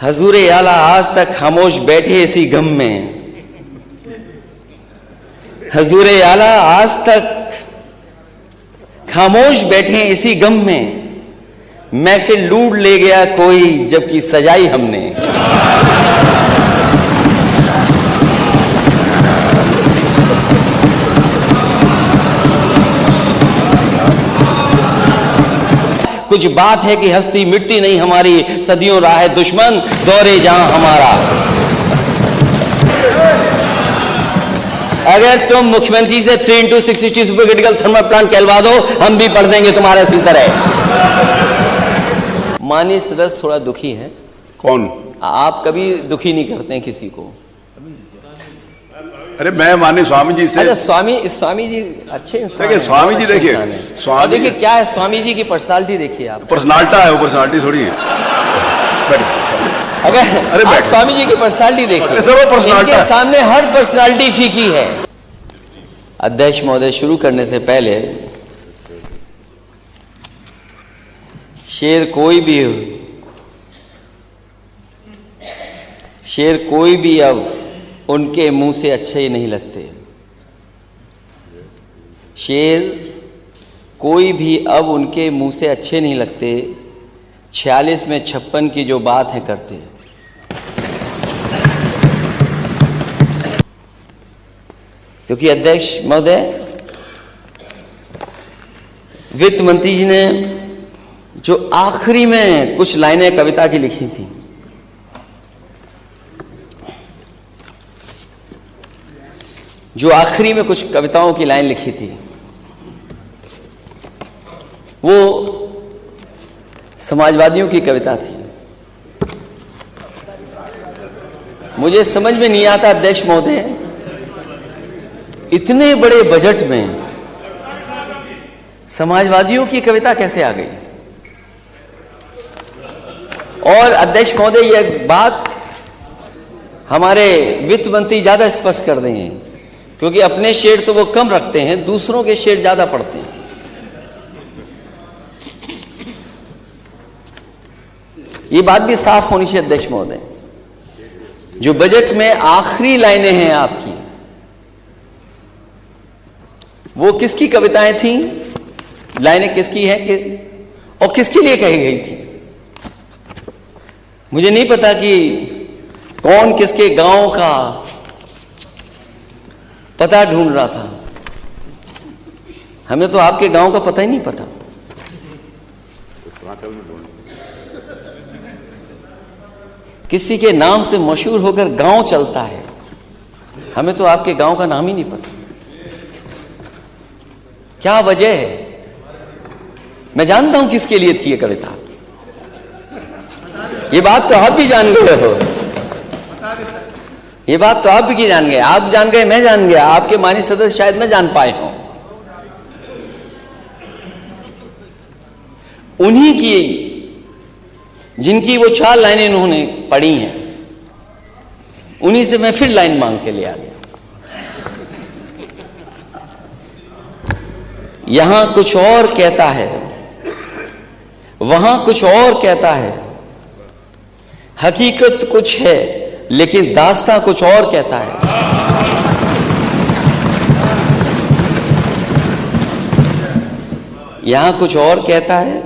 हजूरे आला आज तक खामोश बैठे इसी गम में, हजूरे आला आज तक खामोश बैठे इसी गम में, महफिल लूट ले गया कोई जबकि सजाई हमने। कुछ बात है कि हस्ती मिटती नहीं हमारी, सदियों राह दुश्मन दौरे जहां हमारा। अगर तुम मुख्यमंत्री से 3x660 supercritical thermal plant कहलवा दो, हम भी पढ़ देंगे तुम्हारे इसी तरह। माननीय सदस्य थोड़ा दुखी है। कौन? आप कभी दुखी नहीं करते हैं किसी को। अरे मैं माननीय स्वामी जी से। अच्छा स्वामी जी अच्छे इंसान देखिए स्वामी जी, देखिए स्वामी, देखिए क्या है स्वामी जी की पर्सनालिटी देखिए आप। पर्सनालिटी है वो, पर्सनालिटी थोड़ी है। अगर आप स्वामी जी की पर्सनालिटी देखिए, इनके सामने हर पर्सनालिटी फीकी है। अध्यक्ष महोदय, शुरू करने से पहले शेर कोई भी अब उनके मुंह से अच्छे ही नहीं लगते। शेर कोई भी अब उनके मुंह से अच्छे नहीं लगते। 46 में 56 की जो बात है करते। क्योंकि अध्यक्ष महोदय, वित्त मंत्री जी ने जो आखिरी में कुछ लाइनें कविता की लिखी थी, जो आखिरी में कुछ कविताओं की लाइन लिखी थी, वो समाजवादियों की कविता थी। मुझे समझ में नहीं आता अध्यक्ष महोदय, इतने बड़े बजट में समाजवादियों की कविता कैसे आ गई। और अध्यक्ष महोदय, यह बात हमारे वित्त मंत्री ज्यादा स्पष्ट कर देंगे, क्योंकि अपने शेर तो वो कम रखते हैं, दूसरों के शेर ज्यादा पढ़ते हैं। ये बात भी साफ होनी चाहिए अध्यक्ष महोदय। जो बजट में आखिरी लाइनें हैं आपकी, वो किसकी कविताएं थी, लाइनें किसकी हैं और किसके लिए कही गई थी। मुझे नहीं पता कि कौन किसके गांव का पता ढूंढ रहा था। हमें तो आपके गांव का पता ही नहीं पता। किसी के नाम से मशहूर होकर गांव चलता है, हमें तो आपके गांव का नाम ही नहीं पता। क्या वजह है? मैं जानता हूं किसके लिए थी ये कविता। ये बात तो आप भी जान गए हो, ये बात तो आप भी जान गए। आप जान गए, मैं जान गया, आपके माननीय सदस्य शायद न जान पाए हों। उन्हीं की जिनकी वो 4 लाइनें इन्होंने पढ़ी हैं, उन्हीं से मैं फिर लाइन मांग के ले आ गया। यहां कुछ और कहता है, वहां कुछ और कहता है, हकीकत कुछ है लेकिन दास्तां कुछ और कहता है। यहां कुछ और कहता है,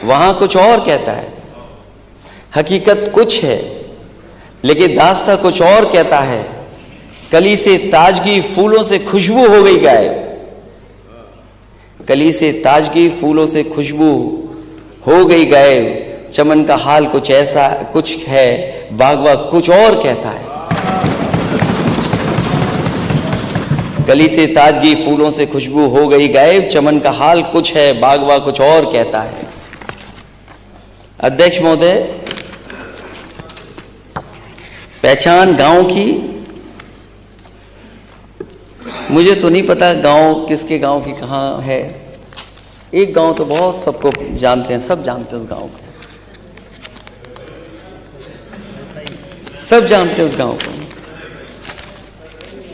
वहां कुछ और कहता है, हकीकत कुछ है लेकिन दास्तां कुछ और कहता है। कली से ताजगी फूलों से खुशबू हो गई गायब, कली से ताजगी फूलों से खुशबू हो गई गायब। चमन का हाल कुछ ऐसा कुछ है, बागवा कुछ और कहता है। कली से ताजगी फूलों से खुशबू हो गई गायब, चमन का हाल कुछ है, बागवा कुछ और कहता है। अध्यक्ष महोदय, पहचान गांव की, मुझे तो नहीं पता गांव किसके गांव की कहां है। एक गांव तो बहुत सबको जानते हैं, सब जानते हैं उस गांव को, सब जानते हैं उस गांव को।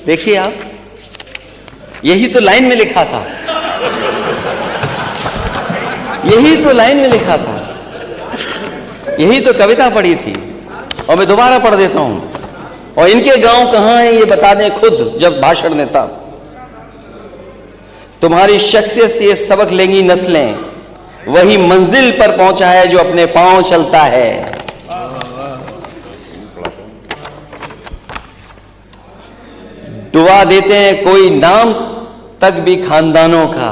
देखिए आप, यही तो लाइन में लिखा था, यही तो लाइन में लिखा था। यही तो कविता पढ़ी थी और मैं दोबारा पढ़ देता हूं। और इनके गांव कहां है ये बता दें खुद जब भाषण देता। तुम्हारी शख्सियत से ये सबक लेंगी नस्लें, वही मंजिल पर पहुंचा है जो अपने पांव चलता है। डुबा देते हैं कोई नाम तक भी खानदानों का,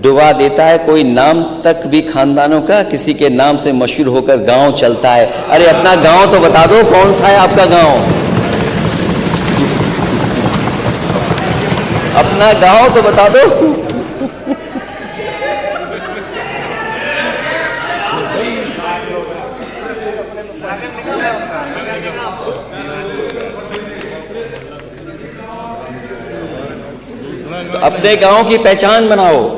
डुबा देता है कोई नाम तक भी खानदानों का, किसी के नाम से मशहूर होकर गांव चलता है। अरे अपना गांव तो बता दो, कौन सा है आपका गांव? अपना गांव तो बता दो। तो अपने गांव की पहचान बनाओ।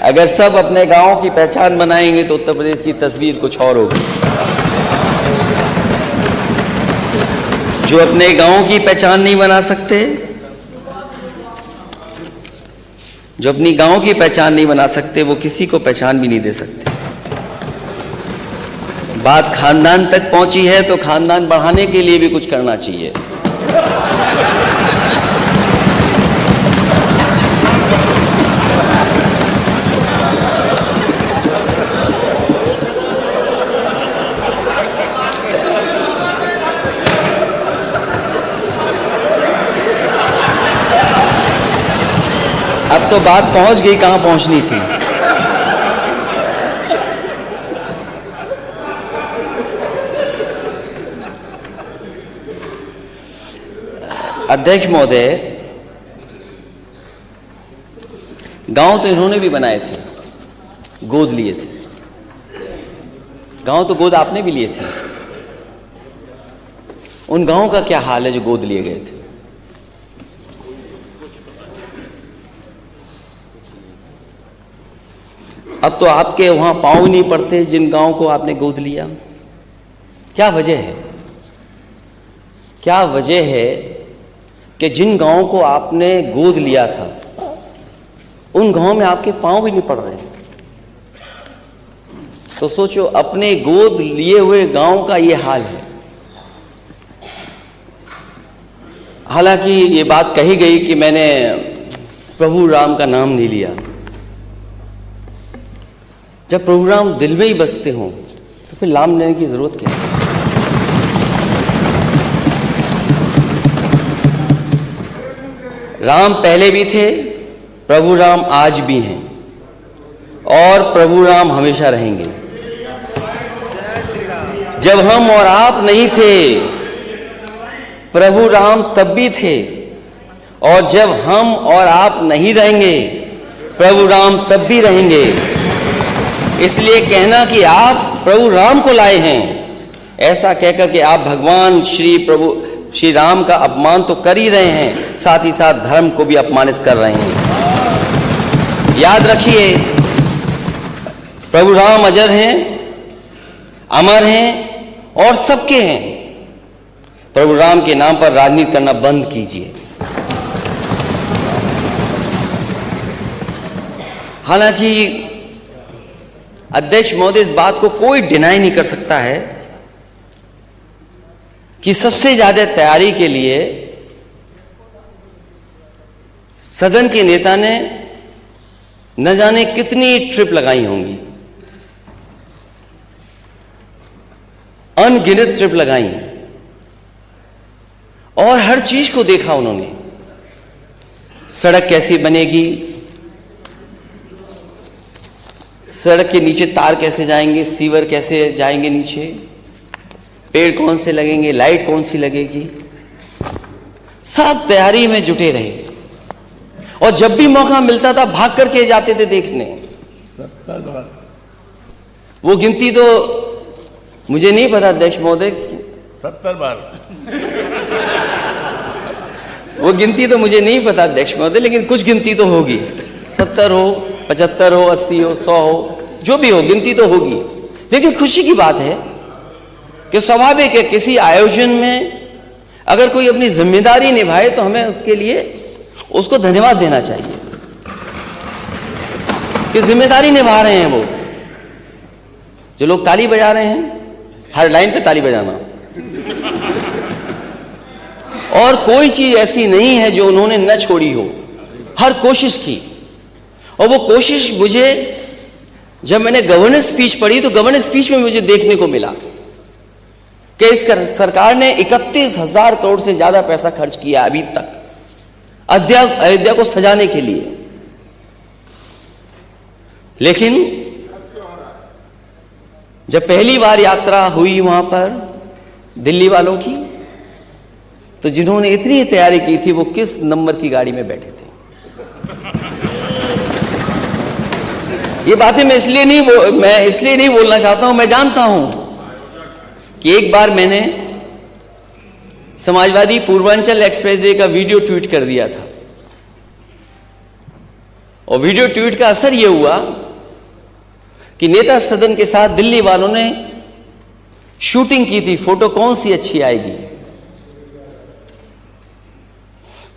अगर सब अपने गांव की पहचान बनाएंगे तो उत्तर प्रदेश की तस्वीर कुछ और होगी। जो अपने गांव की पहचान नहीं बना सकते, जो अपनी गांव की पहचान नहीं बना सकते, वो किसी को पहचान भी नहीं दे सकते। बात खानदान तक पहुंची है तो खानदान बढ़ाने के लिए भी कुछ करना चाहिए। अब तो बात पहुंच गई कहां पहुंचनी थी। अध्यक्ष महोदय, गांव तो इन्होंने भी बनाए थे, गोद लिए थे। गांव तो गोद आपने भी लिए थे। उन गांवों का क्या हाल है जो गोद लिए गए थे? अब तो आपके वहां पांव नहीं पड़ते जिन गांव को आपने गोद लिया। क्या वजह है? क्या वजह है कि जिन गांवों को आपने गोद लिया था उन गांवों में आपके पांव भी नहीं पड़ रहे? तो सोचो, अपने गोद लिए हुए गांव का ये हाल है। हालांकि ये बात कही गई कि मैंने प्रभु राम का नाम नहीं लिया। जब प्रभु राम दिल में ही बसते हों तो फिर नाम लेने की जरूरत क्या है? राम पहले भी थे, प्रभु राम आज भी हैं और प्रभु राम हमेशा रहेंगे। जब हम और आप नहीं थे, प्रभु राम तब भी थे, और जब हम और आप नहीं रहेंगे, प्रभु राम तब भी रहेंगे। इसलिए कहना कि आप प्रभु राम को लाए हैं, ऐसा कहकर कि आप भगवान श्री राम का अपमान तो कर ही रहे हैं, साथ ही साथ धर्म को भी अपमानित कर रहे हैं। याद रखिए, प्रभु राम अजर हैं, अमर हैं और सबके हैं। प्रभु राम के नाम पर राजनीति करना बंद कीजिए। हालांकि अध्यक्ष महोदय, इस बात को कोई डिनाई नहीं कर सकता है कि सबसे ज्यादा तैयारी के लिए सदन के नेता ने न जाने कितनी ट्रिप लगाई होंगी, अनगिनत ट्रिप लगाई, और हर चीज को देखा उन्होंने। सड़क कैसी बनेगी, सड़क के नीचे तार कैसे जाएंगे, सीवर कैसे जाएंगे नीचे, पेड़ कौन से लगेंगे, लाइट कौन सी लगेगी, सब तैयारी में जुटे रहे। और जब भी मौका मिलता था भाग करके जाते थे देखने। वो गिनती तो मुझे नहीं पता अध्यक्ष महोदय, 70 बार। वो गिनती तो मुझे नहीं पता अध्यक्ष महोदय, लेकिन कुछ गिनती तो होगी। 70 हो, 75 हो, 80 हो, 100 हो, जो भी हो, गिनती तो होगी। लेकिन खुशी की बात है कि स्वाभाविक है, किसी आयोजन में अगर कोई अपनी जिम्मेदारी निभाए तो हमें उसके लिए उसको धन्यवाद देना चाहिए। कि जिम्मेदारी निभा रहे हैं वो। जो लोग ताली बजा रहे हैं, हर लाइन पे ताली बजाना, और कोई चीज ऐसी नहीं है जो उन्होंने न छोड़ी हो, हर कोशिश की। और वो कोशिश मुझे, जब मैंने गवर्नेंस स्पीच पढ़ी तो गवर्नेंस स्पीच में मुझे देखने को मिला कि इस सरकार ने 31,000 करोड़ से ज्यादा पैसा खर्च किया अभी तक अयोध्या को सजाने के लिए। लेकिन जब पहली बार यात्रा हुई वहां पर दिल्ली वालों की, तो जिन्होंने इतनी तैयारी की थी वो किस नंबर की गाड़ी में बैठे थे। ये बातें मैं इसलिए नहीं बोलना चाहता हूं। मैं जानता हूं कि एक बार मैंने समाजवादी पूर्वांचल एक्सप्रेसवे का वीडियो ट्वीट कर दिया था, और वीडियो ट्वीट का असर यह हुआ कि नेता सदन के साथ दिल्ली वालों ने शूटिंग की थी, फोटो कौन सी अच्छी आएगी।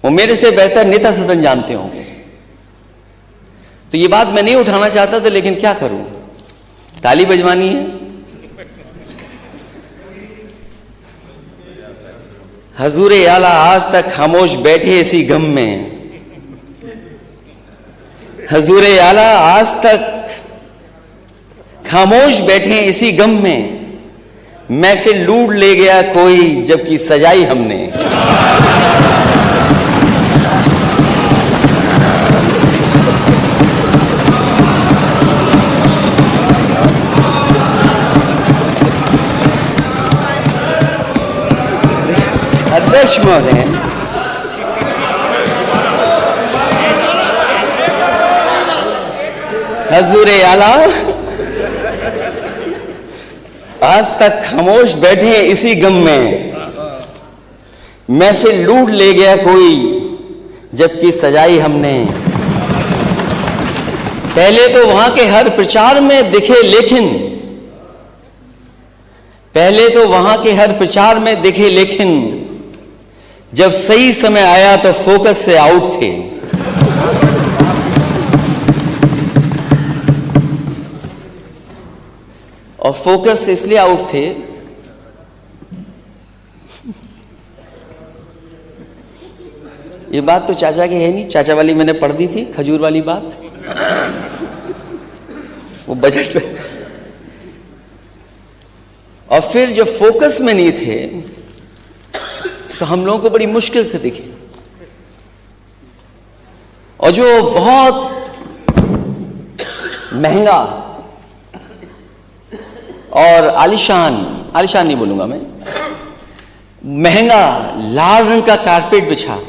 वो मेरे से बेहतर नेता सदन जानते होंगे। तो ये बात मैं नहीं उठाना चाहता था, लेकिन क्या करूं, ताली बजवानी है। हजूरे आला आज तक खामोश बैठे इसी गम में, हजूरे आला आज तक खामोश बैठे इसी गम में, महफिल लूट ले गया कोई जबकि सजाई हमने। अध्यक्ष महोदय, हजूरे आला आज तक खामोश बैठे इसी गम में, महफिल लूट ले गया कोई जबकि सजाई हमने। पहले तो वहां के हर प्रचार में दिखे लेकिन, पहले तो वहां के हर प्रचार में दिखे लेकिन, जब सही समय आया तो फोकस से आउट थे। और फोकस से इसलिए आउट थे ये बात तो चाचा की है नहीं, चाचा वाली मैंने पढ़ दी थी, खजूर वाली बात, वो बजट में। और फिर जब फोकस में नहीं थे तो हम लोगों को बड़ी मुश्किल से दिखे। और जो बहुत महंगा और आलिशान नहीं बोलूंगा मैं, महंगा लाल रंग का कारपेट बिछा,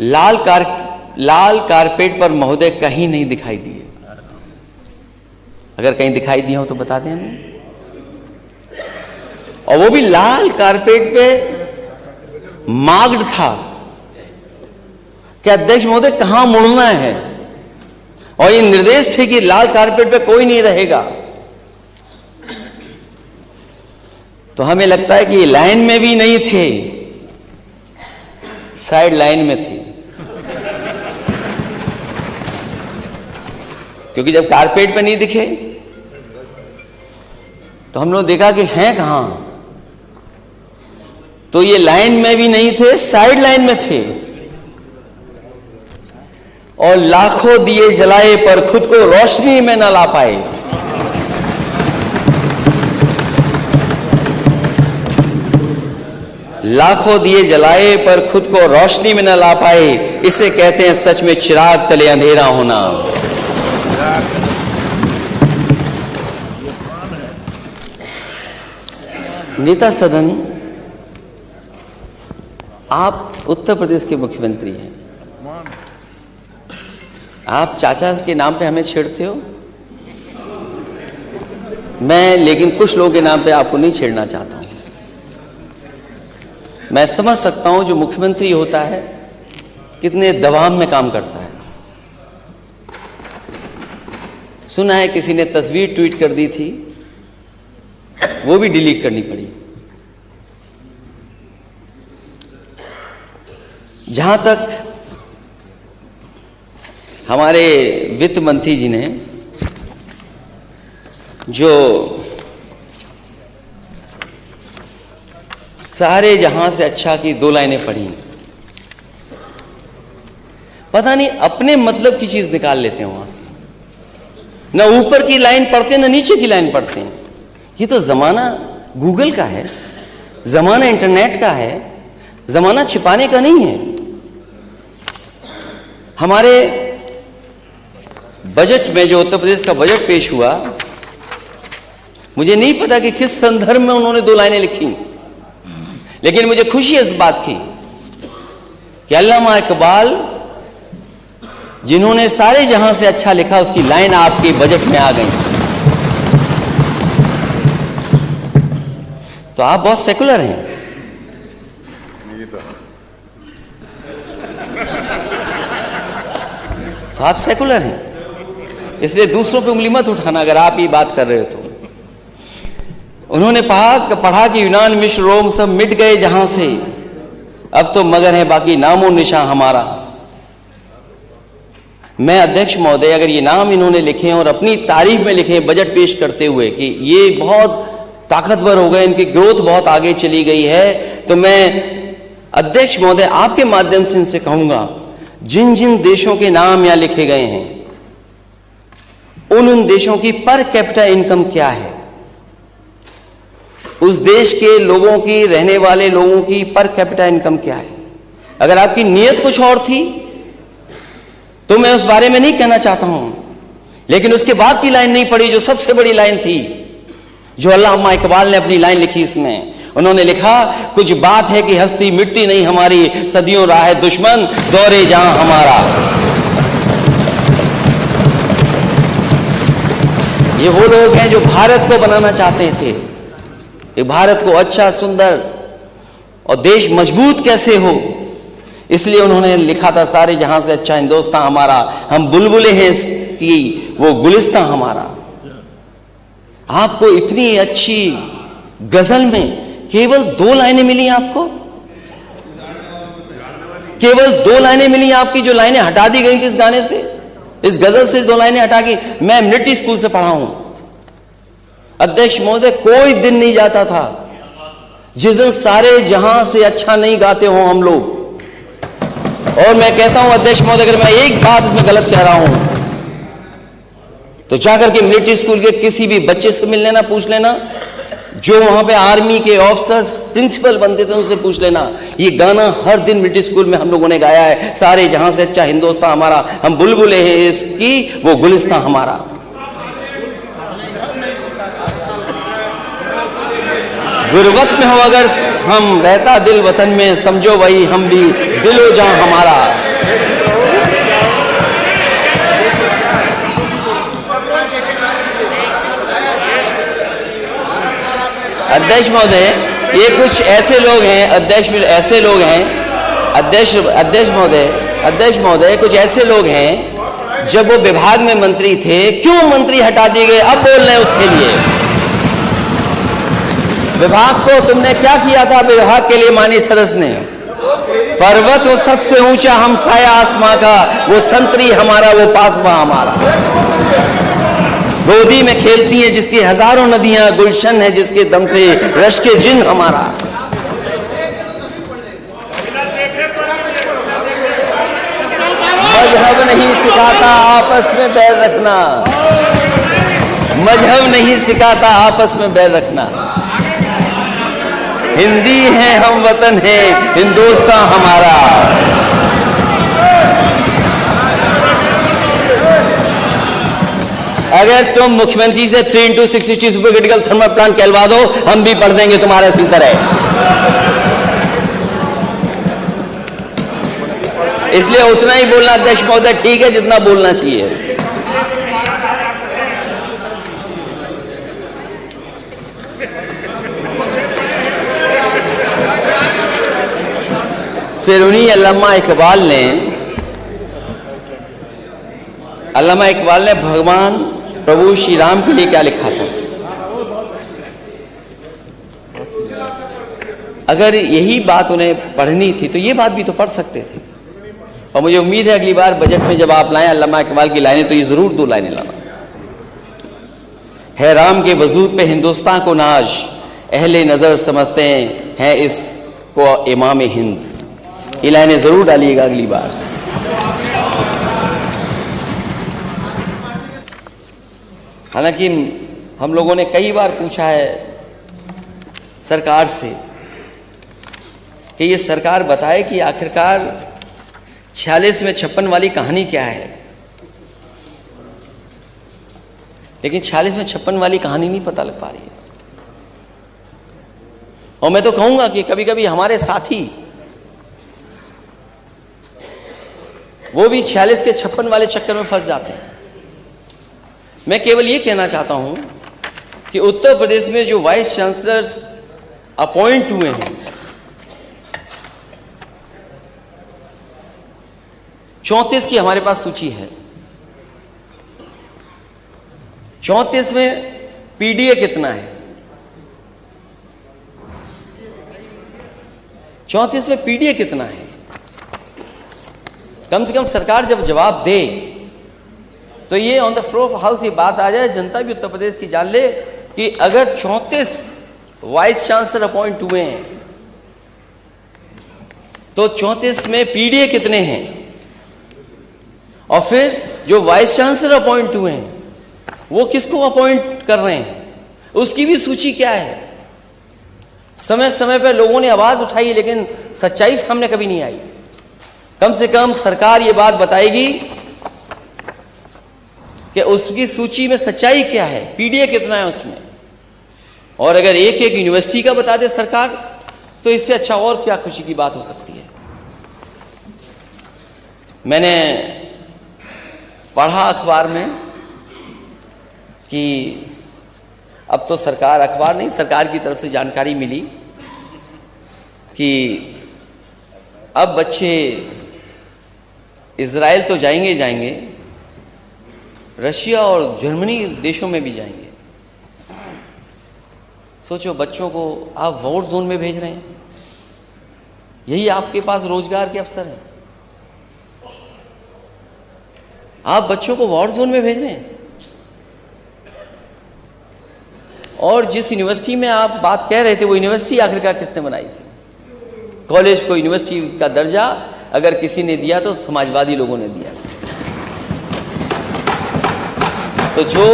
लाल कारपेट पर महोदय कहीं नहीं दिखाई दिए। अगर कहीं दिखाई दिए हो तो बता दें हमें। और वो भी लाल कारपेट पे मार्क्ड था कि अध्यक्ष महोदय कहां मुड़ना है, और ये निर्देश थे कि लाल कारपेट पे कोई नहीं रहेगा। तो हमें लगता है कि ये लाइन में भी नहीं थे, साइड लाइन में थे। क्योंकि जब कारपेट पे नहीं दिखे तो हम लोग देखा कि हैं कहां, तो ये लाइन में भी नहीं थे, साइड लाइन में थे। और लाखों दिए जलाए पर खुद को रोशनी में न ला पाए। लाखों दिए जलाए पर खुद को रोशनी में न ला पाए, इसे कहते हैं सच में चिराग तले अंधेरा होना। नेता सदन, आप उत्तर प्रदेश के मुख्यमंत्री हैं, आप चाचा के नाम पे हमें छेड़ते हो। मैं लेकिन कुछ लोगों के नाम पे आपको नहीं छेड़ना चाहता हूं। मैं समझ सकता हूं जो मुख्यमंत्री होता है कितने दबाव में काम करता है। सुना है किसी ने तस्वीर ट्वीट कर दी थी, वो भी डिलीट करनी पड़ी। जहां तक हमारे वित्त मंत्री जी ने जो सारे जहां से अच्छा की 2 लाइनें पढ़ी, पता नहीं अपने मतलब की चीज निकाल लेते हैं वहां से, ना ऊपर की लाइन पढ़ते हैं ना नीचे की लाइन पढ़ते हैं। ये तो जमाना गूगल का है, जमाना इंटरनेट का है, जमाना छिपाने का नहीं है। हमारे बजट में जो उत्तर प्रदेश का बजट पेश हुआ, मुझे नहीं पता कि किस संदर्भ में उन्होंने 2 लाइनें लिखी, लेकिन मुझे खुशी इस बात की कि अल्लामा इकबाल जिन्होंने सारे जहां से अच्छा लिखा, उसकी लाइन आपके बजट में आ गई। तो आप बहुत सेकुलर हैं। तो आप सेकुलर हैं, इसलिए दूसरों पे उंगली मत उठाना अगर आप ये बात कर रहे हो तो। उन्होंने पढ़ा कि यूनान मिस्र रोम सब मिट गए जहां से, अब तो मगर है बाकी नामो निशान हमारा। मैं अध्यक्ष महोदय, अगर ये नाम इन्होंने लिखे और अपनी तारीफ में लिखे बजट पेश करते हुए कि ये बहुत ताकतवर हो गए, इनकी ग्रोथ बहुत आगे चली गई है, तो मैं अध्यक्ष महोदय आपके माध्यम से इनसे कहूंगा, जिन जिन देशों के नाम यहां लिखे गए हैं उन देशों की पर कैपिटा इनकम क्या है, उस देश के लोगों की, रहने वाले लोगों की पर कैपिटा इनकम क्या है। अगर आपकी नीयत कुछ और थी तो मैं उस बारे में नहीं कहना चाहता हूं, लेकिन उसके बाद की लाइन नहीं पढ़ी जो सबसे बड़ी लाइन थी, जो अल्लामा इकबाल ने अपनी लाइन लिखी। इसमें उन्होंने लिखा, कुछ बात है कि हस्ती मिटती नहीं हमारी, सदियों रहा है दुश्मन दौरे जहां हमारा। ये वो लोग हैं जो भारत को बनाना चाहते थे, ये भारत को अच्छा, सुंदर और देश मजबूत कैसे हो, इसलिए उन्होंने लिखा था, सारे जहां से अच्छा हिंदुस्तान हमारा, हम बुलबुले हैं इसकी, वो गुलिस्तान हमारा। आपको इतनी अच्छी गजल में केवल 2 लाइनें मिली आपको, केवल 2 लाइनें मिली आपकी, जो लाइनें हटा दी गई थी इस गाने से, इस गजल से 2 लाइनें हटा के। मैं मिलिट्री स्कूल से पढ़ा हूं अध्यक्ष महोदय, कोई दिन नहीं जाता था जिस दिन सारे जहां से अच्छा नहीं गाते हो हम लोग। और मैं कहता हूं अध्यक्ष महोदय, अगर मैं एक बात इसमें गलत कह रहा हूं तो जाकर के मिलिट्री स्कूल के किसी भी बच्चे से मिल लेना, पूछ लेना, जो वहां पे आर्मी के ऑफिसर्स प्रिंसिपल बनते थे उनसे पूछ लेना। ये गाना हर दिन मिलिट्री स्कूल में हम लोगों ने गाया है, सारे जहां से अच्छा हिंदुस्तान हमारा, हम बुलबुले हैं इसकी, वो गुलिस्तान हमारा। गुरबत में हो अगर हम, रहता दिल वतन में, समझो वही हम भी, दिलो जहां हमारा। अध्यक्ष महोदय, ये कुछ ऐसे लोग हैं, अध्यक्ष महोदय कुछ ऐसे लोग हैं, जब वो विभाग में मंत्री थे, क्यों मंत्री हटा दिए गए, अब बोल रहे हैं उसके लिए। विभाग को तुमने क्या किया था, विभाग के लिए माननीय सदस्य ने, पर्वत वो सबसे ऊंचा हमसाया आसमां का, वो संतरी हमारा, वो पासबा हमारा। गोदी में खेलती है जिसकी हजारों नदियां, गुलशन है जिसके दम से रश के जिन हमारा। मजहब नहीं सिखाता आपस में बैर रखना, मजहब नहीं सिखाता आपस में बैर रखना। हिंदी है हम, वतन है हिंदुस्तान हमारा। अगर तुम मुख्यमंत्री से 3x60 supercritical thermal plant कहलवा दो, हम भी पढ़ देंगे तुम्हारे सूत्र है। इसलिए उतना ही बोलना अध्यक्ष महोदय ठीक है जितना बोलना चाहिए। फिर उन्हीं अल्लामा इकबाल ने भगवान प्रभु श्री राम के लिए क्या लिखा था। अगर यही बात उन्हें पढ़नी थी तो ये बात भी तो पढ़ सकते थे। और मुझे उम्मीद है अगली बार बजट में जब आप लाएं अल्लामा इकबाल की लाइनें तो ये जरूर 2 लाइनें लाना। है राम के वजूद पे हिंदुस्तान को नाज, अहले नजर समझते हैं इसको इमाम हिंद। ये लाइनें जरूर डालिएगा अगली बार। हालांकि हम लोगों ने कई बार पूछा है सरकार से कि ये सरकार बताए कि आखिरकार 46 में 56 वाली कहानी क्या है, लेकिन 46 में 56 वाली कहानी नहीं पता लग पा रही है। और मैं तो कहूंगा कि कभी कभी हमारे साथी वो भी 46 के 56 वाले चक्कर में फंस जाते हैं। मैं केवल ये कहना चाहता हूं कि उत्तर प्रदेश में जो वाइस चांसलर्स अपॉइंट हुए हैं 34 की हमारे पास सूची है। 34 में पीडीए कितना है? 34 में पीडीए कितना है? कम से कम सरकार जब जवाब दे तो ये on the floor of house ये बात आ जाए, जनता भी उत्तर प्रदेश की जान ले कि अगर 34 वाइस चांसलर अपॉइंट हुए हैं तो 34 में पीडीए कितने हैं, और फिर जो वाइस चांसलर अपॉइंट हुए हैं वो किसको अपॉइंट कर रहे हैं, उसकी भी सूची क्या है। समय समय पर लोगों ने आवाज उठाई लेकिन सच्चाई सामने कभी नहीं आई। कम से कम सरकार ये बात बताएगी कि उसकी सूची में सच्चाई क्या है, पीडीए कितना है उसमें। और अगर एक एक यूनिवर्सिटी का बता दे सरकार तो इससे अच्छा और क्या खुशी की बात हो सकती है। मैंने पढ़ा अखबार में कि अब तो सरकार, अखबार नहीं, सरकार की तरफ से जानकारी मिली कि अब बच्चे इजराइल तो जाएंगे जाएंगे, रशिया और जर्मनी देशों में भी जाएंगे। सोचो, बच्चों को आप वॉर जोन में भेज रहे हैं, यही आपके पास रोजगार के अवसर हैं। आप बच्चों को वॉर जोन में भेज रहे हैं। और जिस यूनिवर्सिटी में आप बात कह रहे थे वो यूनिवर्सिटी आखिरकार किसने बनाई थी? कॉलेज को यूनिवर्सिटी का दर्जा अगर किसी ने दिया तो समाजवादी लोगों ने दिया। तो जो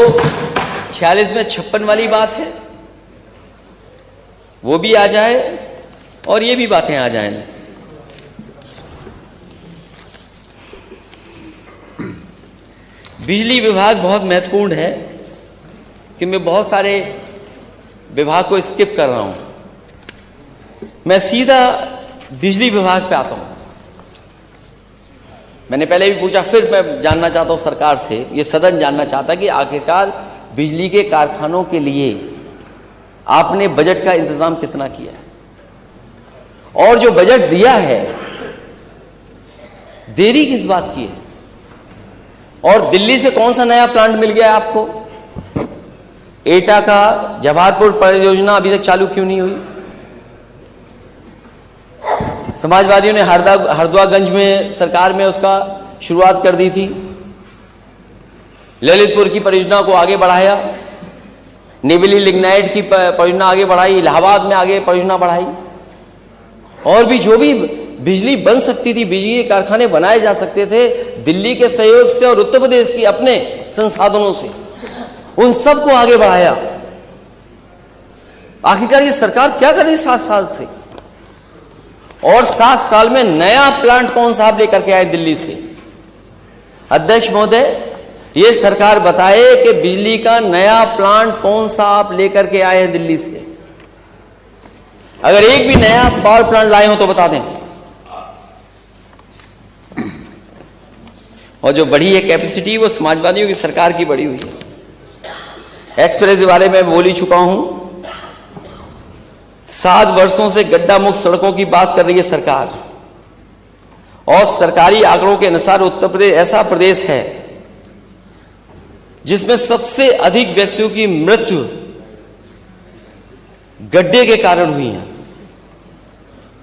46 में 56 वाली बात है वो भी आ जाए और ये भी बातें आ जाएं। बिजली विभाग बहुत महत्वपूर्ण है कि मैं बहुत सारे विभाग को स्किप कर रहा हूं। मैं सीधा बिजली विभाग पे आता हूं। मैंने पहले भी पूछा, फिर मैं जानना चाहता हूं सरकार से, ये सदन जानना चाहता कि आखिरकार बिजली के कारखानों के लिए आपने बजट का इंतजाम कितना किया है, और जो बजट दिया है देरी किस बात की है, और दिल्ली से कौन सा नया प्लांट मिल गया आपको? एटा का जवाहरपुर परियोजना अभी तक चालू क्यों नहीं हुई? समाजवादियों ने हरद्वागंज में सरकार में उसका शुरुआत कर दी थी। ललितपुर की परियोजना को आगे बढ़ाया, निवली लिग्नाइट की परियोजना आगे बढ़ाई, इलाहाबाद में आगे परियोजना बढ़ाई, और भी जो भी बिजली बन सकती थी, बिजली के कारखाने बनाए जा सकते थे दिल्ली के सहयोग से और उत्तर प्रदेश की अपने संसाधनों से, उन सबको आगे बढ़ाया। आखिरकार ये सरकार क्या कर रही 7 साल से? और 7 साल में नया प्लांट कौन सा आप लेकर के आए दिल्ली से? अध्यक्ष महोदय, ये सरकार बताए कि बिजली का नया प्लांट कौन सा आप लेकर के आए हैं दिल्ली से। अगर एक भी नया पावर प्लांट लाए हो तो बता दें। और जो बढ़ी है कैपेसिटी वो समाजवादियों की सरकार की बढ़ी हुई है। एक्सप्रेस के बारे में बोल ही चुका हूं। 7 वर्षों से गड्ढा मुक्त सड़कों की बात कर रही है सरकार, और सरकारी आंकड़ों के अनुसार उत्तर प्रदेश ऐसा प्रदेश है जिसमें सबसे अधिक व्यक्तियों की मृत्यु गड्ढे के कारण हुई है।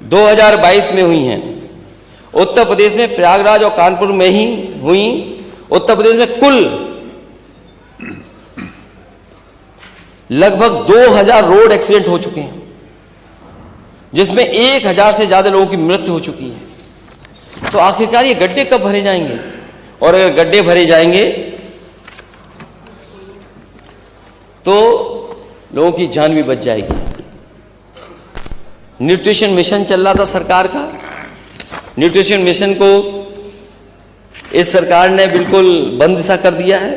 2022 में हुई हैं, उत्तर प्रदेश में प्रयागराज और कानपुर में ही हुई। उत्तर प्रदेश में कुल लगभग 2000 रोड एक्सीडेंट हो चुके हैं, जिसमें 1000 से ज्यादा लोगों की मृत्यु हो चुकी है। तो आखिरकार ये गड्ढे कब भरे जाएंगे? और अगर गड्ढे भरे जाएंगे तो लोगों की जान भी बच जाएगी। न्यूट्रिशन मिशन चल रहा था सरकार का, न्यूट्रिशन मिशन को इस सरकार ने बिल्कुल बंद सा कर दिया है।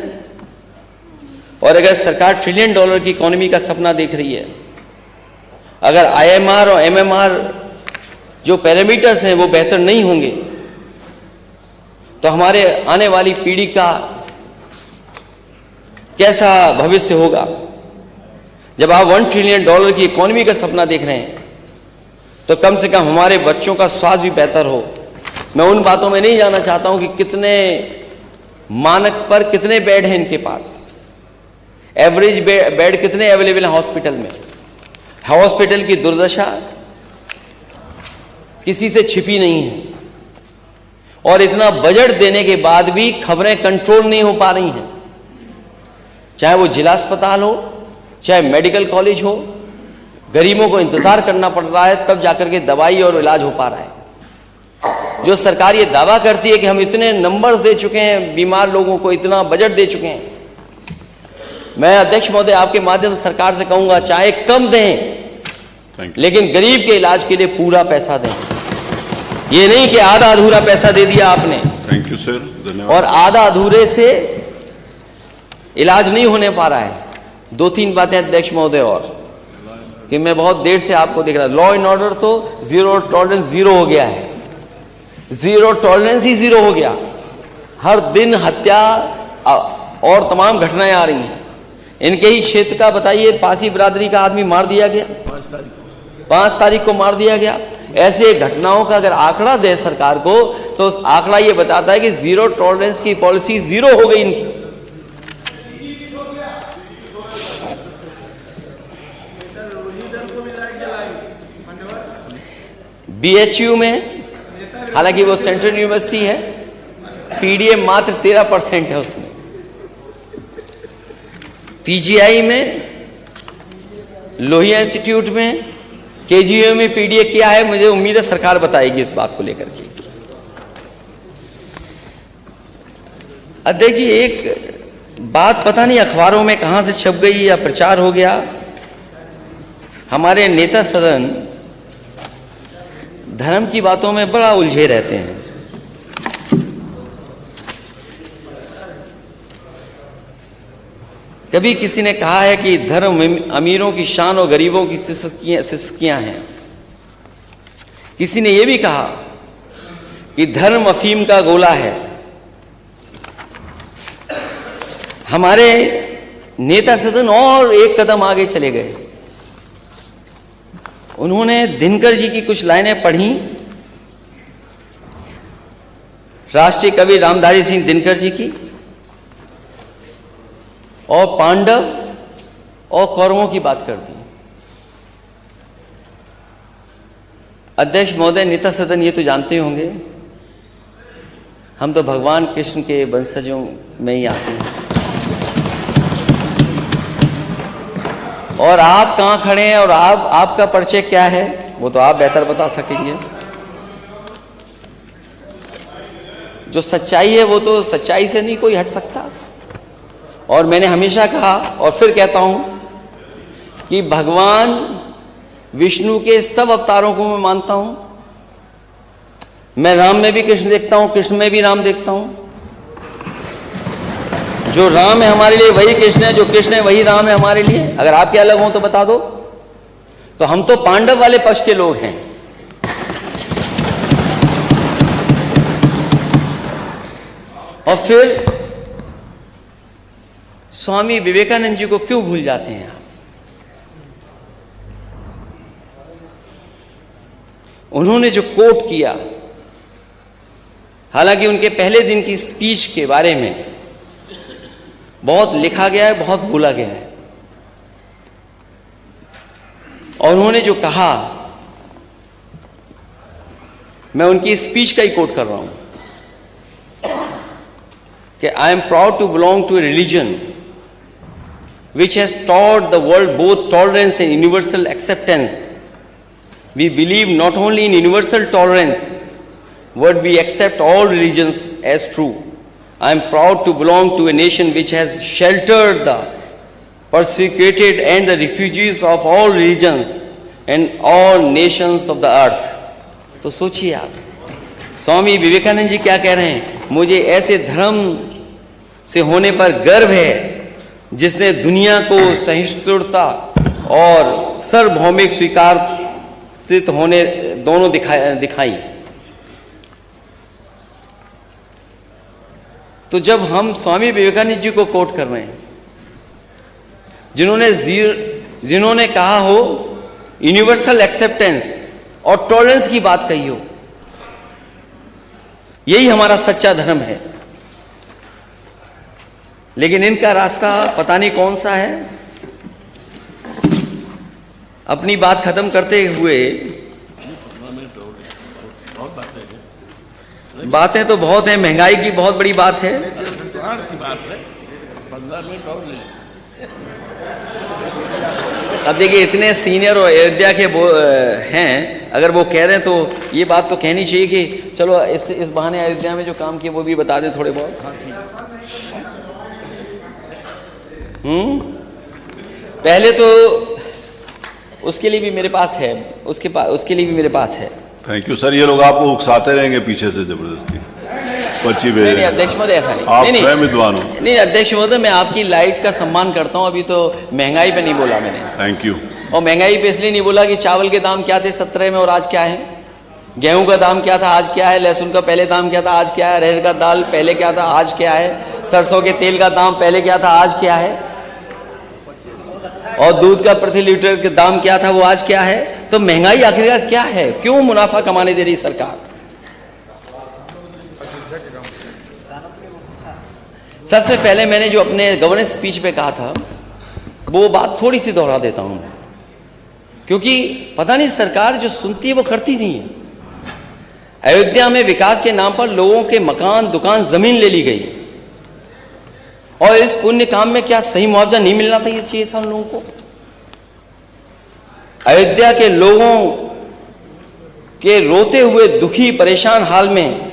और अगर सरकार $1 ट्रिलियन की इकोनॉमी का सपना देख रही है, अगर IMR और MMR जो पैरामीटर्स हैं वो बेहतर नहीं होंगे, तो हमारे आने वाली पीढ़ी का कैसा भविष्य होगा। जब आप $1 ट्रिलियन की इकोनॉमी का सपना देख रहे हैं, तो कम से कम हमारे बच्चों का स्वास्थ्य भी बेहतर हो। मैं उन बातों में नहीं जाना चाहता हूं कि कितने मानक पर कितने बेड हैं इनके पास, एवरेज बेड कितने अवेलेबल हैं हॉस्पिटल में। हॉस्पिटल की दुर्दशा किसी से छिपी नहीं है, और इतना बजट देने के बाद भी खबरें कंट्रोल नहीं हो पा रही हैं। चाहे वो जिला अस्पताल हो, चाहे मेडिकल कॉलेज हो, गरीबों को इंतजार करना पड़ रहा है, तब जाकर के दवाई और इलाज हो पा रहा है। जो सरकार ये दावा करती है कि हम इतने नंबर्स दे चुके हैं बीमार लोगों को, इतना बजट दे चुके हैं, मैं अध्यक्ष महोदय आपके माध्यम से सरकार से कहूंगा, चाहे कम दें लेकिन गरीब के इलाज के लिए पूरा पैसा दें। ये नहीं कि आधा अधूरा पैसा दे दिया आपने। थैंक यू सर, धन्यवाद। और आधा अधूरे से इलाज नहीं होने पा रहा है। 2-3 बातें अध्यक्ष महोदय और कि मैं बहुत देर से आपको देख रहा, लॉ एंड ऑर्डर तो जीरो टॉलरेंस जीरो हो गया है, जीरो टॉलरेंस ही जीरो हो गया। हर दिन हत्या और तमाम घटनाएं आ रही हैं। इनके ही क्षेत्र का बताइए, पासी बिरादरी का आदमी मार दिया गया, 5 तारीख को मार दिया गया। ऐसे घटनाओं का अगर आंकड़ा दे सरकार को, तो आंकड़ा ये बताता है कि जीरो टॉलरेंस की पॉलिसी जीरो हो गई इनकी। BHU में, हालांकि वो सेंट्रल यूनिवर्सिटी है, PDA मात्र 13% है उसमें। PGI में, लोहिया इंस्टीट्यूट में, KGU में PDA क्या है, मुझे उम्मीद है सरकार बताएगी इस बात को लेकर के। अध्यक्ष जी, एक बात पता नहीं अखबारों में कहां से छप गई या प्रचार हो गया, हमारे नेता सदन धर्म की बातों में बड़ा उलझे रहते हैं। कभी किसी ने कहा है कि धर्म अमीरों की शान और गरीबों की सिसकियां हैं। किसी ने यह भी कहा कि धर्म अफीम का गोला है। हमारे नेता सदन और एक कदम आगे चले गए। उन्होंने दिनकर जी की कुछ लाइनें पढ़ी, राष्ट्रीय कवि रामधारी सिंह दिनकर जी की, और पांडव और कौरवों की बात कर दी। अध्यक्ष महोदय, नेता सदन ये तो जानते होंगे, हम तो भगवान कृष्ण के वंशजों में ही आते हैं। और आप कहाँ खड़े हैं और आपका परिचय क्या है, वो तो आप बेहतर बता सकेंगे। जो सच्चाई है वो तो सच्चाई से नहीं कोई हट सकता। और मैंने हमेशा कहा और फिर कहता हूं कि भगवान विष्णु के सब अवतारों को मैं मानता हूं। मैं राम में भी कृष्ण देखता हूं, कृष्ण में भी राम देखता हूं। जो राम है हमारे लिए वही कृष्ण है, जो कृष्ण है वही राम है हमारे लिए। अगर आपके अलग हो तो बता दो। तो हम तो पांडव वाले पक्ष के लोग हैं। और फिर स्वामी विवेकानंद जी को क्यों भूल जाते हैं आप? उन्होंने जो कोट किया, हालांकि उनके पहले दिन की स्पीच के बारे में बहुत लिखा गया है, बहुत बोला गया है। और उन्होंने जो कहा, मैं उनकी स्पीच का ही कोट कर रहा हूं कि I am proud to belong to a religion which has taught the world both tolerance and universal acceptance. We believe not only in universal tolerance, but we accept all religions as true. I am proud to belong to a nation which has sheltered the persecuted and the refugees of all religions and all nations of the earth. तो सोचिए आप, स्वामी विवेकानंद जी क्या कह रहे हैं? मुझे ऐसे धर्म से होने पर गर्व है जिसने दुनिया को सहिष्णुता और सार्वभौमिक स्वीकृत होने दोनों दिखाई। तो जब हम स्वामी विवेकानंद जी को कोट कर रहे हैं, जिन्होंने कहा हो यूनिवर्सल एक्सेप्टेंस और टॉलरेंस की बात कही हो, यही हमारा सच्चा धर्म है, लेकिन इनका रास्ता पता नहीं कौन सा है। अपनी बात खत्म करते हुए, बातें तो बहुत हैं, महंगाई की बहुत बड़ी बात है। अब देखिए, इतने सीनियर और अयोध्या के हैं, अगर वो कह रहे हैं तो ये बात तो कहनी चाहिए कि चलो इस बहाने अयोध्या में जो काम किए वो भी बता दें थोड़े बहुत। पहले तो उसके लिए भी मेरे पास है, उसके लिए भी मेरे पास है। Thank you sir. ये लोग आपको उकसाते रहेंगे पीछे से जबरदस्ती, पर्ची भेज रहे हैं। अध्यक्ष महोदय ऐसा नहीं, आप स्वयं विद्वान हो। नहीं अध्यक्ष महोदय, मैं आपकी लाइट का सम्मान करता हूं। अभी तो महंगाई पे नहीं बोला मैंने। Thank you. और महंगाई पे इसलिए नहीं बोला कि चावल के दाम क्या थे 17 में और आज क्या है, गेहूं का दाम क्या था आज क्या है, लहसुन का पहले दाम क्या था आज क्या है, अरहर का दाल पहले क्या था आज क्या है, सरसों के तेल का दाम पहले क्या था आज क्या है, और दूध का प्रति लीटर का दाम क्या था वो आज क्या है। तो महंगाई आखिरकार क्या है? क्यों मुनाफा कमाने दे रही सरकार? सबसे पहले मैंने जो अपने गवर्नेंस स्पीच पे कहा था वो बात थोड़ी सी दोहरा देता हूं मैं, क्योंकि पता नहीं सरकार जो सुनती है वो करती नहीं है। अयोध्या में विकास के नाम पर लोगों के मकान, दुकान, जमीन ले ली गई, और इस पुण्य काम में क्या सही मुआवजा नहीं मिलना था? ये चाहिए था उन लोगों को। अयोध्या के लोगों के रोते हुए, दुखी, परेशान हाल में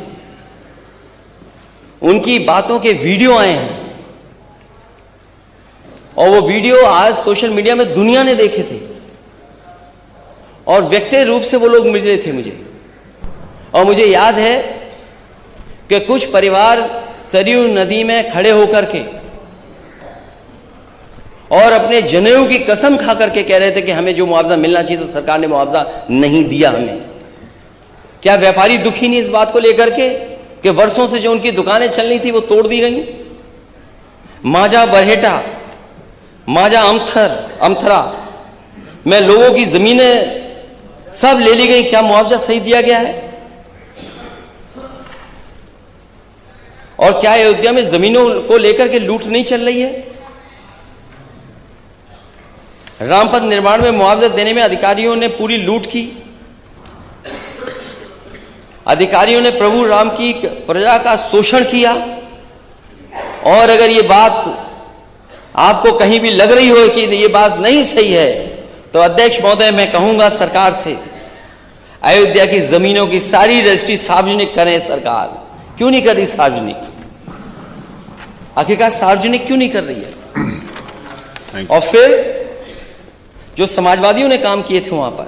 उनकी बातों के वीडियो आए हैं, और वो वीडियो आज सोशल मीडिया में दुनिया ने देखे थे, और व्यक्तिगत रूप से वो लोग मिले थे मुझे। और मुझे याद है कि कुछ परिवार सरयू नदी में खड़े होकर के और अपने जनेऊ की कसम खा करके कह रहे थे कि हमें जो मुआवजा मिलना चाहिए, तो सरकार ने मुआवजा नहीं दिया हमें। क्या व्यापारी दुखी नहीं इस बात को लेकर के कि वर्षों से जो उनकी दुकानें चल रही थी वो तोड़ दी गई? माजा बरहेटा, माजा अमथरा में लोगों की जमीनें सब ले ली गई। क्या मुआवजा सही दिया गया है? और क्या अयोध्या में जमीनों को लेकर के लूट नहीं चल रही है? रामपथ निर्माण में मुआवजा देने में अधिकारियों ने पूरी लूट की। अधिकारियों ने प्रभु राम की प्रजा का शोषण किया। और अगर ये बात आपको कहीं भी लग रही हो कि ये बात नहीं सही है, तो अध्यक्ष महोदय मैं कहूंगा सरकार से, अयोध्या की जमीनों की सारी रजिस्ट्री सार्वजनिक करें। सरकार क्यों नहीं कर रही सार्वजनिक? आखिरकार सार्वजनिक क्यों नहीं कर रही है? और फिर जो समाजवादियों ने काम किए थे वहां पर,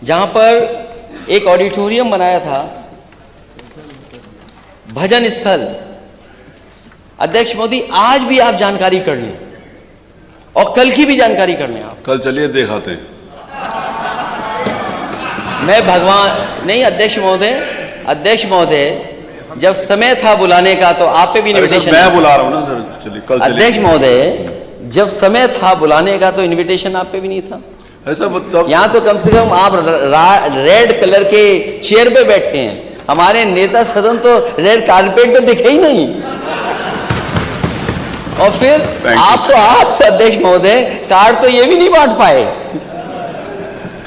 जहां पर एक ऑडिटोरियम बनाया था, भजन स्थल, अध्यक्ष मोदी आज भी आप जानकारी कर लें और कल की भी जानकारी कर लें। आप कल चलिए दिखाते हैं। मैं भगवान नहीं अध्यक्ष महोदय जब समय था बुलाने का तो आप पे भी इनविटेशन। मैं बुला रहा हूं ना सर, चलिए कल चलिए। अध्यक्ष महोदय जब समय था बुलाने का तो इनविटेशन आप पे भी नहीं था। ऐसा मतलब यहां तो कम से कम आप रेड कलर के चेयर पे बैठे हैं, हमारे नेता सदन तो रेड कारपेट पे दिखे ही नहीं। और फिर आप अध्यक्ष महोदय कार्ड तो ये भी नहीं बांट पाए।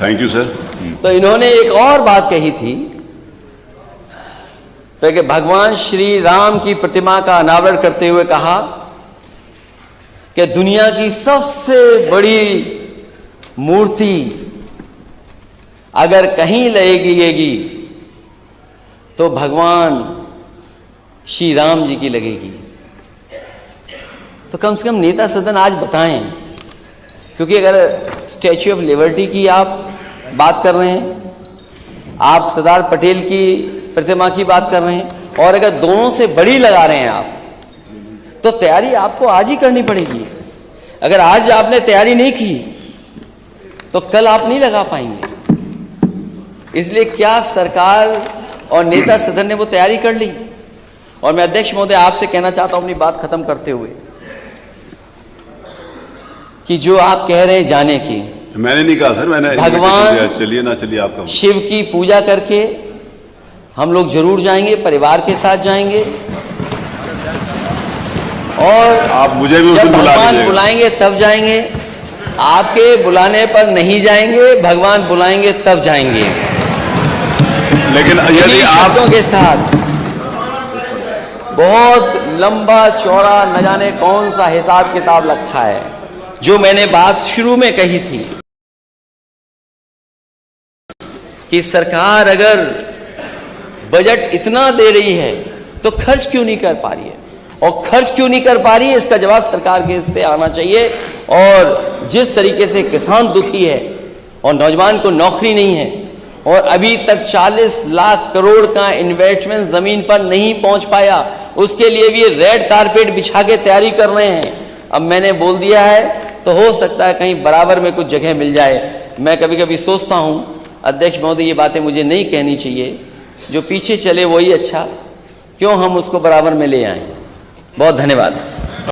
Thank you sir. तो इन्होंने एक और बात कही थी कि भगवान श्री राम की प्रतिमा का अनावरण करते हुए कहा कि दुनिया की सबसे बड़ी मूर्ति अगर कहीं लगेगी तो भगवान श्री राम जी की लगेगी। तो कम से कम नेता सदन आज बताएं, क्योंकि अगर स्टैच्यू ऑफ लिबर्टी की आप बात कर रहे हैं, आप सरदार पटेल की प्रतिमा की बात कर रहे हैं, और अगर दोनों से बड़ी लगा रहे हैं आप, तो तैयारी आपको आज ही करनी पड़ेगी। अगर आज आपने तैयारी नहीं की तो कल आप नहीं लगा पाएंगे। इसलिए क्या सरकार और नेता सदन ने वो तैयारी कर ली? और मैं अध्यक्ष महोदय आपसे कहना चाहता हूं अपनी बात खत्म करते हुए कि जो आप कह रहे हैं जाने की, मैंने नहीं कहा सर, मैंने भगवान चलिए ना चलिए आपका शिव की पूजा करके हम लोग जरूर जाएंगे, परिवार के साथ जाएंगे, और आप मुझे भी उस जब दिन बुला भगवान लीजिएगा। बुलाएंगे तब जाएंगे। आपके बुलाने पर नहीं जाएंगे, भगवान बुलाएंगे तब जाएंगे। लेकिन यदि इन्हीं आप शब्दों के साथ बहुत लंबा चौड़ा न जाने कौन सा हिसाब किताब रखा है, जो मैंने बात शुरू में कही थी कि सरकार अगर बजट इतना दे रही है तो खर्च क्यों नहीं कर पा रही है, और खर्च क्यों नहीं कर पा रही है इसका जवाब सरकार के से आना चाहिए। और जिस तरीके से किसान दुखी है और नौजवान को नौकरी नहीं है, और अभी तक 40 लाख करोड़ का इन्वेस्टमेंट जमीन पर नहीं पहुंच पाया, उसके लिए भी रेड कारपेट बिछा के तैयारी कर रहे हैं। अब मैंने बोल दिया है तो हो सकता है कहीं बराबर में कुछ जगह मिल जाए। मैं कभी कभी सोचता हूं अध्यक्ष महोदय ये बातें मुझे नहीं कहनी चाहिए, जो पीछे चले वही अच्छा, क्यों हम उसको बराबर में ले आए। बहुत धन्यवाद।